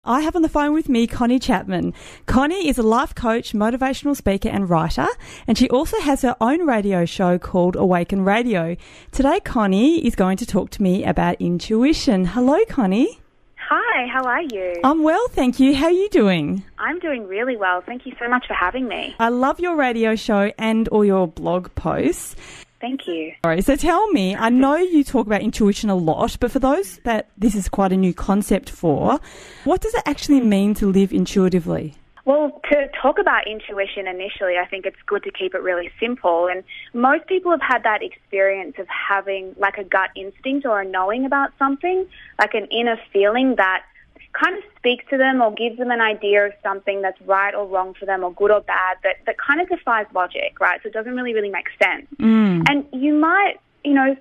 I have on the phone with me Connie Chapman. Connie is a life coach, motivational speaker and writer, and she also has her own radio show called Awaken Radio. Today, Connie is going to talk to me about intuition. Hello, Connie. Hi, how are you? I'm well, thank you. How are you doing? I'm doing really well. Thank you so much for having me. I love your radio show and all your blog posts. Thank you. All right, so tell me, I know you talk about intuition a lot, but for those that this is quite a new concept for, what does it actually mean to live intuitively? Well, to talk about intuition initially, I think it's good to keep it really simple. And most people have had that experience of having like a gut instinct or a knowing about something, like an inner feeling that kind of speaks to them or gives them an idea of something that's right or wrong for them or good or bad that kind of defies logic, right? So it doesn't really make sense. And you might,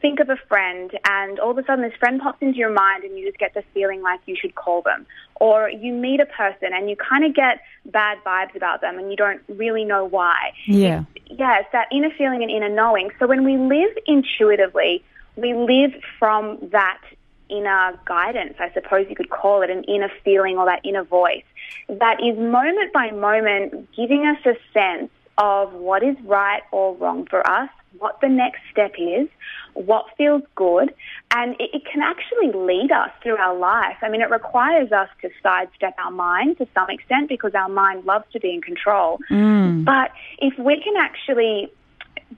think of a friend and all of a sudden this friend pops into your mind and you just get the feeling like you should call them. Or you meet a person and you kind of get bad vibes about them and you don't really know why. Yeah. It's that inner feeling and inner knowing. So when we live intuitively, we live from that inner guidance, I suppose you could call it, an inner feeling or that inner voice that is moment by moment giving us a sense of what is right or wrong for us, what the next step is, what feels good, and it can actually lead us through our life. I mean, it requires us to sidestep our mind to some extent because our mind loves to be in control. But if we can actually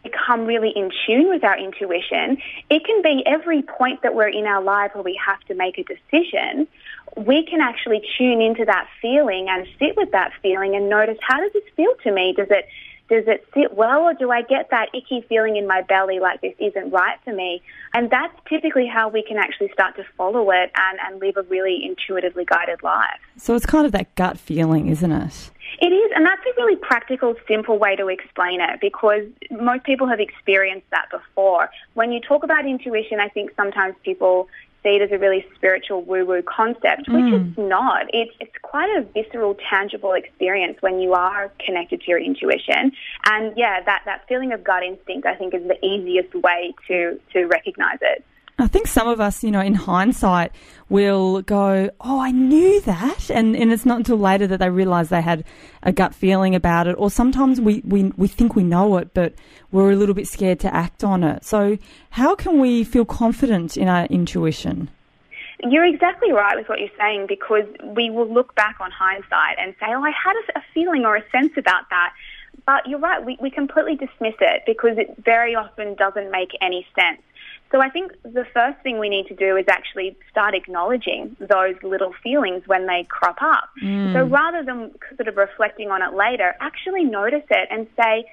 become really in tune with our intuition, it can be every point that we're in our life where we have to make a decision, we can actually tune into that feeling and sit with that feeling and notice, how does this feel to me? Does it sit well, or do I get that icky feeling in my belly like this isn't right for me? And that's typically how we can actually start to follow it and live a really intuitively guided life. So it's kind of that gut feeling, isn't it? It is, and that's a really practical, simple way to explain it because most people have experienced that before. When you talk about intuition, I think sometimes people see it as a really spiritual woo-woo concept, which it's not. It's quite a visceral, tangible experience when you are connected to your intuition. And, that feeling of gut instinct, I think, is the easiest way to recognize it. I think some of us, in hindsight, will go, oh, I knew that. And it's not until later that they realise they had a gut feeling about it. Or sometimes we think we know it, but we're a little bit scared to act on it. So how can we feel confident in our intuition? You're exactly right with what you're saying because we will look back on hindsight and say, oh, I had a feeling or a sense about that. But you're right, we completely dismiss it because it very often doesn't make any sense. So I think the first thing we need to do is actually start acknowledging those little feelings when they crop up. So rather than sort of reflecting on it later, actually notice it and say,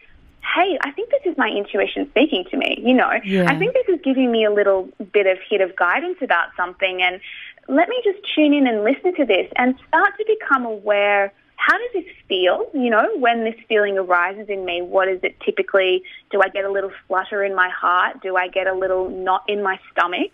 hey, I think this is my intuition speaking to me, I think this is giving me a little bit of hit of guidance about something, and let me just tune in and listen to this and start to become aware. How does this feel, when this feeling arises in me? What is it typically? Do I get a little flutter in my heart? Do I get a little knot in my stomach?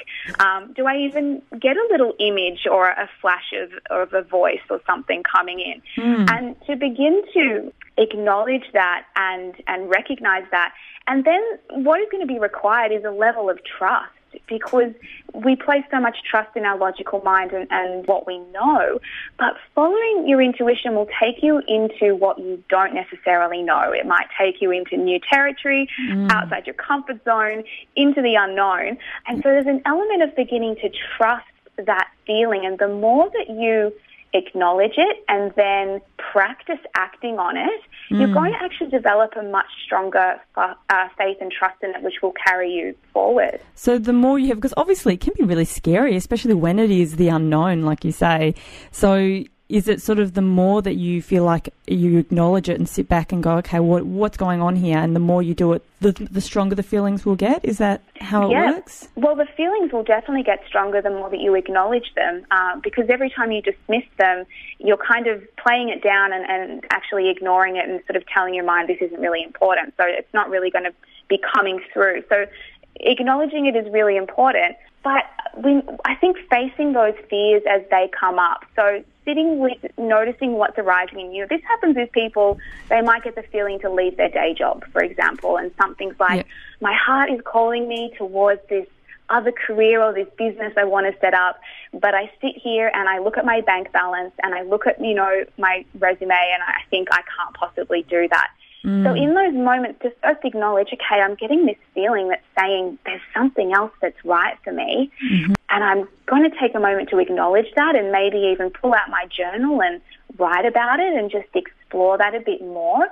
Do I even get a little image or a flash of a voice or something coming in? And to begin to acknowledge that and recognize that. And then what is going to be required is a level of trust, because we place so much trust in our logical mind and what we know, but following your intuition will take you into what you don't necessarily know. It might take you into new territory, outside your comfort zone, into the unknown. And so there's an element of beginning to trust that feeling, and the more that you acknowledge it and then practice acting on it, you're going to actually develop a much stronger faith and trust in it, which will carry you forward. So the more you have, because obviously it can be really scary, especially when it is the unknown, like you say. So is it sort of the more that you feel like you acknowledge it and sit back and go, okay, what's going on here? And the more you do it, the stronger the feelings will get? Is that how it works? Well, the feelings will definitely get stronger the more that you acknowledge them, because every time you dismiss them, you're kind of playing it down and actually ignoring it and sort of telling your mind this isn't really important. So it's not really going to be coming through. So acknowledging it is really important. But I think facing those fears as they come up, so sitting with noticing what's arising in you. This happens with people, they might get the feeling to leave their day job, for example, and something's like, my heart is calling me towards this other career or this business I want to set up, but I sit here and I look at my bank balance and I look at, my resume and I think I can't possibly do that. So in those moments, just first acknowledge, okay, I'm getting this feeling that's saying there's something else that's right for me. And I'm going to take a moment to acknowledge that and maybe even pull out my journal and write about it and just explore that a bit more.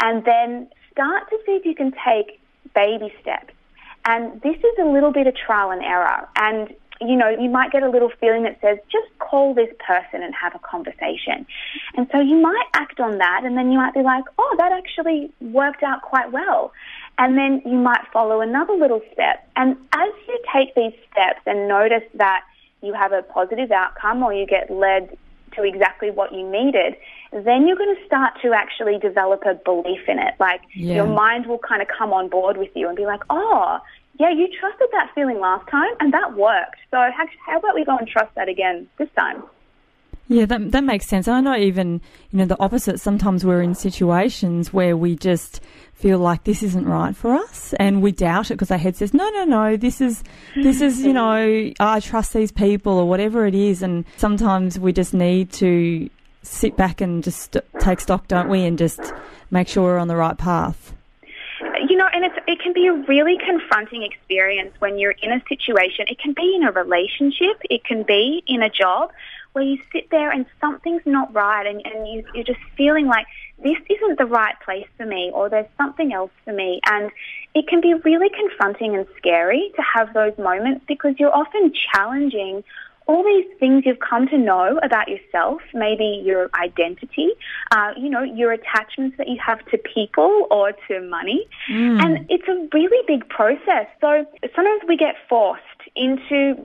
And then start to see if you can take baby steps. And this is a little bit of trial and error. And, you might get a little feeling that says, just call this person and have a conversation. And so you might act on that, and then you might be like, oh, that actually worked out quite well. And then you might follow another little step. And as you take these steps and notice that you have a positive outcome or you get led to exactly what you needed, then you're going to start to actually develop a belief in it. Like your mind will kind of come on board with you and be like, oh, yeah, you trusted that feeling last time and that worked. So how about we go and trust that again this time? Yeah, that makes sense. And I know even, the opposite. Sometimes we're in situations where we just feel like this isn't right for us and we doubt it because our head says, no, this is, I trust these people or whatever it is. And sometimes we just need to sit back and just take stock, don't we, and just make sure we're on the right path. And it can be a really confronting experience when you're in a situation. It can be in a relationship. It can be in a job where you sit there and something's not right and you're just feeling like this isn't the right place for me or there's something else for me. And it can be really confronting and scary to have those moments because you're often challenging all these things you've come to know about yourself, maybe your identity, your attachments that you have to people or to money. And it's a really big process. So sometimes we get forced into,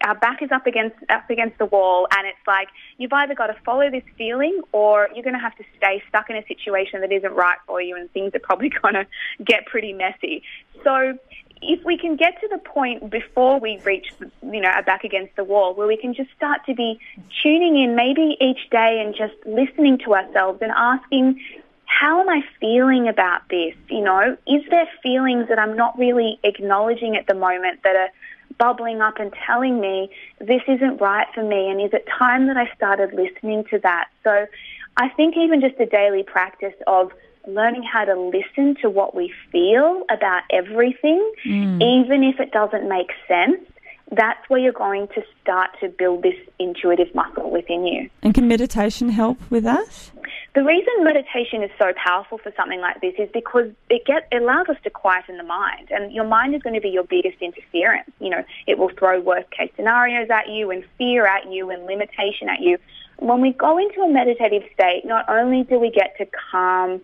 our back is up against the wall and it's like you've either got to follow this feeling or you're going to have to stay stuck in a situation that isn't right for you and things are probably going to get pretty messy. So if we can get to the point before we reach, our back against the wall where we can just start to be tuning in maybe each day and just listening to ourselves and asking, how am I feeling about this? Is there feelings that I'm not really acknowledging at the moment that are bubbling up and telling me this isn't right for me? And is it time that I started listening to that? So I think even just a daily practice of learning how to listen to what we feel about everything, even if it doesn't make sense, that's where you're going to start to build this intuitive muscle within you. And can meditation help with that? The reason meditation is so powerful for something like this is because it allows us to quieten the mind, and your mind is going to be your biggest interference. It will throw worst case scenarios at you and fear at you and limitation at you. When we go into a meditative state, not only do we get to calm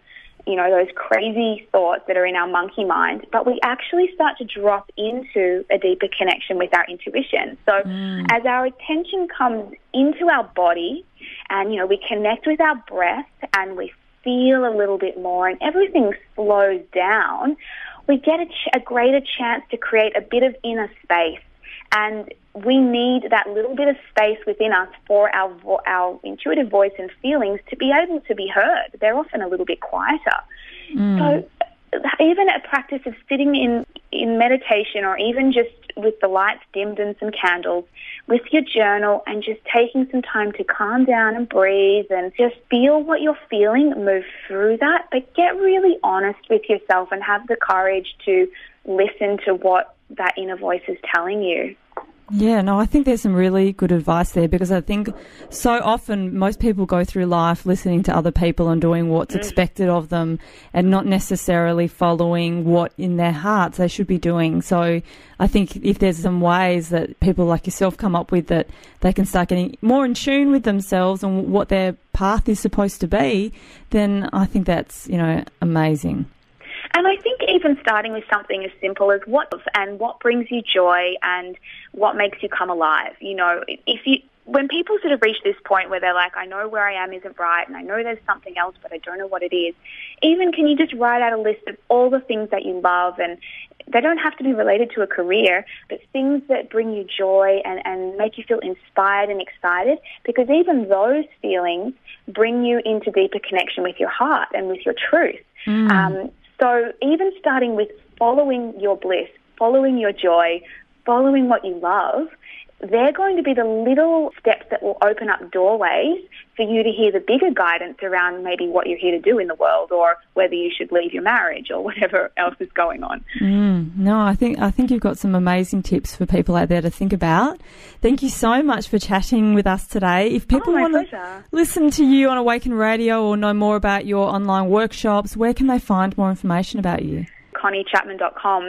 those crazy thoughts that are in our monkey mind, but we actually start to drop into a deeper connection with our intuition. So as our attention comes into our body and, we connect with our breath and we feel a little bit more and everything slows down, we get a greater chance to create a bit of inner space. And we need that little bit of space within us for our intuitive voice and feelings to be able to be heard. They're often a little bit quieter. So even a practice of sitting in meditation or even just with the lights dimmed and some candles, with your journal and just taking some time to calm down and breathe and just feel what you're feeling, move through that, but get really honest with yourself and have the courage to listen to what that inner voice is telling you. Yeah, no, I think there's some really good advice there because I think so often most people go through life listening to other people and doing what's expected of them and not necessarily following what in their hearts they should be doing. So I think if there's some ways that people like yourself come up with that they can start getting more in tune with themselves and what their path is supposed to be, then I think that's, amazing. And I think even starting with something as simple as what brings you joy and what makes you come alive. When people sort of reach this point where they're like, I know where I am isn't right and I know there's something else, but I don't know what it is. Even can you just write out a list of all the things that you love, and they don't have to be related to a career, but things that bring you joy and make you feel inspired and excited, because even those feelings bring you into deeper connection with your heart and with your truth. So even starting with following your bliss, following your joy, following what you love, they're going to be the little steps that will open up doorways for you to hear the bigger guidance around maybe what you're here to do in the world, or whether you should leave your marriage, or whatever else is going on. No, I think you've got some amazing tips for people out there to think about. Thank you so much for chatting with us today. If people want to listen to you on Awaken Radio or know more about your online workshops, where can they find more information about you? ConnieChapman.com.